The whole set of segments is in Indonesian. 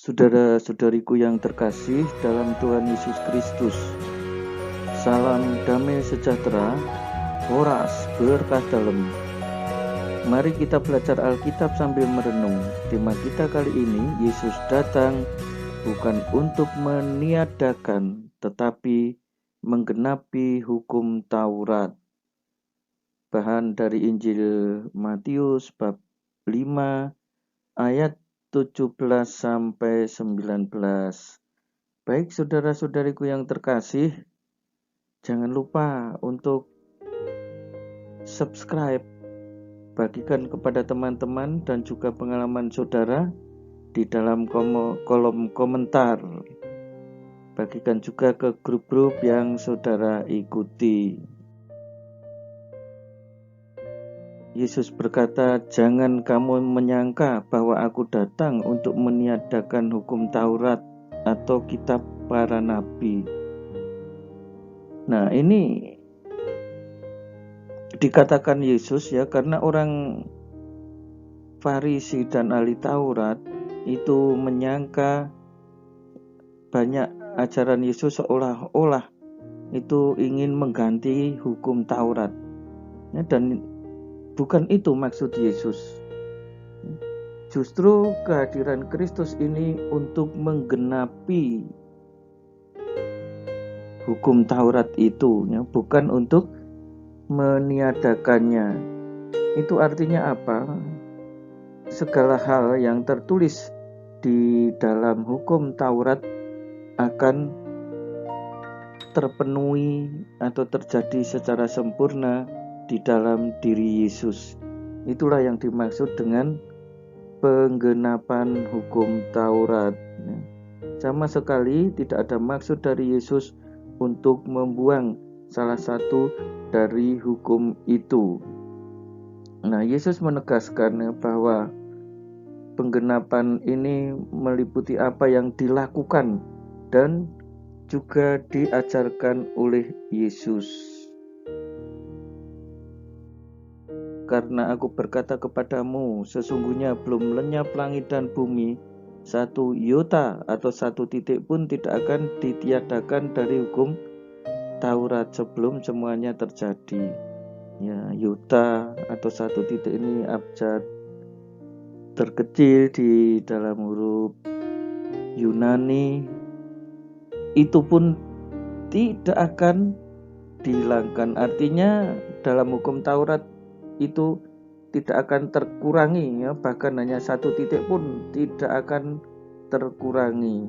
Saudara-saudariku yang terkasih dalam Tuhan Yesus Kristus, salam damai sejahtera, horas berkah dalam. Mari kita belajar Alkitab sambil merenung. Tema kita kali ini, Yesus datang bukan untuk meniadakan, tetapi menggenapi hukum Taurat. Bahan dari Injil Matius bab 5 ayat 17 sampai 19. Baik saudara-saudariku yang terkasih, jangan lupa untuk subscribe, bagikan kepada teman-teman dan juga pengalaman saudara di dalam kolom komentar. Bagikan juga ke grup-grup yang saudara ikuti. Yesus berkata, "Jangan kamu menyangka bahwa aku datang untuk meniadakan hukum Taurat atau kitab para nabi." Nah, ini dikatakan Yesus ya, karena orang Farisi dan ahli Taurat itu menyangka banyak ajaran Yesus seolah-olah itu ingin mengganti hukum Taurat. Ya, dan bukan itu maksud Yesus. Justru kehadiran Kristus ini untuk menggenapi hukum Taurat itu, ya, bukan untuk meniadakannya. Itu artinya apa? Segala hal yang tertulis di dalam hukum Taurat akan terpenuhi atau terjadi secara sempurna di dalam diri Yesus. Itulah yang dimaksud dengan penggenapan hukum Taurat. Sama sekali tidak ada maksud dari Yesus untuk membuang salah satu dari hukum itu. Nah, Yesus menegaskan bahwa penggenapan ini meliputi apa yang dilakukan dan juga diajarkan oleh Yesus. Karena aku berkata kepadamu, sesungguhnya belum lenyap langit dan bumi, satu iota atau satu titik pun tidak akan ditiadakan dari hukum Taurat sebelum semuanya terjadi. Ya, iota atau satu titik ini abjad terkecil di dalam huruf Yunani, itu pun tidak akan dihilangkan. Artinya dalam hukum Taurat itu tidak akan terkurangi, ya, bahkan hanya satu titik pun tidak akan terkurangi.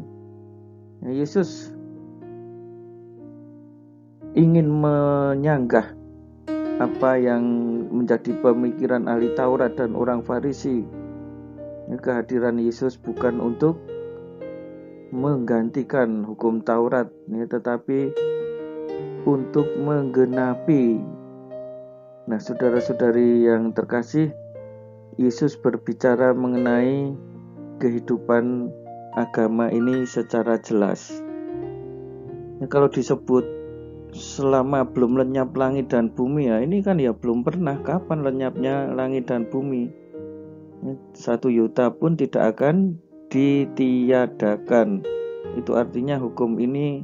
Ya, Yesus ingin menyanggah apa yang menjadi pemikiran ahli Taurat dan orang Farisi. Ya, kehadiran Yesus bukan untuk menggantikan hukum Taurat, ya, tetapi untuk menggenapi. Nah, saudara-saudari yang terkasih, Yesus berbicara mengenai kehidupan agama ini secara jelas. Nah, kalau disebut selama belum lenyap langit dan bumi, ya ini kan ya belum pernah. Kapan lenyapnya langit dan bumi? Satu iota pun tidak akan ditiadakan. Itu artinya hukum ini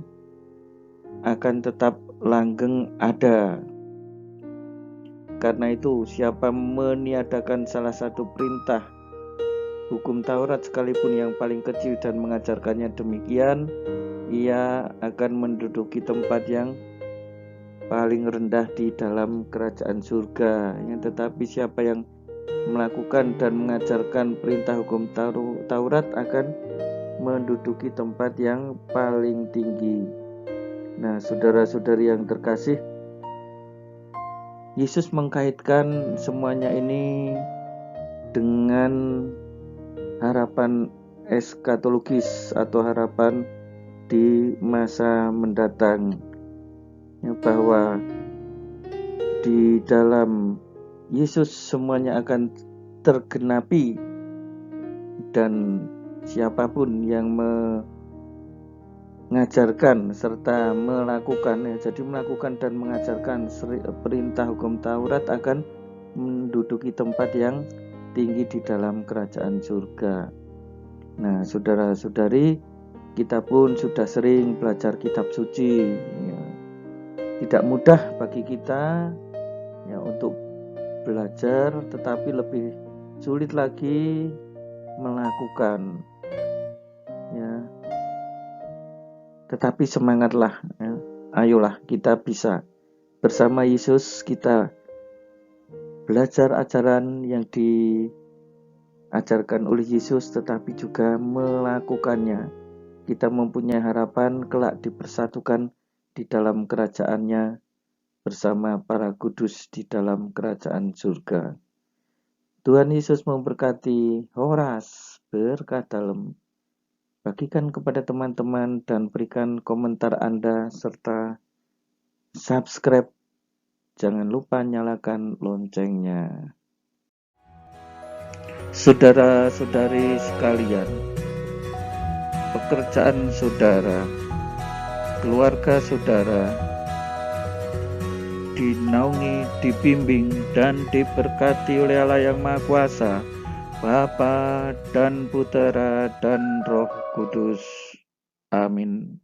akan tetap langgeng ada. Karena itu, siapa meniadakan salah satu perintah hukum Taurat sekalipun yang paling kecil dan mengajarkannya demikian, ia akan menduduki tempat yang paling rendah di dalam kerajaan surga. Tetapi siapa yang melakukan dan mengajarkan perintah hukum Taurat akan menduduki tempat yang paling tinggi. Nah, saudara-saudari yang terkasih, Yesus mengkaitkan semuanya ini dengan harapan eskatologis atau harapan di masa mendatang, ya, bahwa di dalam Yesus semuanya akan tergenapi dan siapapun yang mengajarkan serta melakukan, ya, jadi melakukan dan mengajarkan perintah hukum Taurat akan menduduki tempat yang tinggi di dalam kerajaan surga. Nah, saudara-saudari, kita pun sudah sering belajar kitab suci. Ya. Tidak mudah bagi kita ya untuk belajar, tetapi lebih sulit lagi melakukan. Ya. Tetapi semangatlah, ya. Ayolah kita bisa bersama Yesus kita belajar ajaran yang diajarkan oleh Yesus, tetapi juga melakukannya. Kita mempunyai harapan kelak dipersatukan di dalam kerajaan-Nya bersama para kudus di dalam kerajaan surga. Tuhan Yesus memberkati. Horas berkah dalam. Bagikan kepada teman-teman dan berikan komentar Anda serta subscribe. Jangan lupa nyalakan loncengnya. Saudara-saudari sekalian, pekerjaan saudara, keluarga saudara dinaungi, dibimbing, dan diberkati oleh Allah yang Maha Kuasa, Bapa dan Putera dan Roh Kudus. Amin.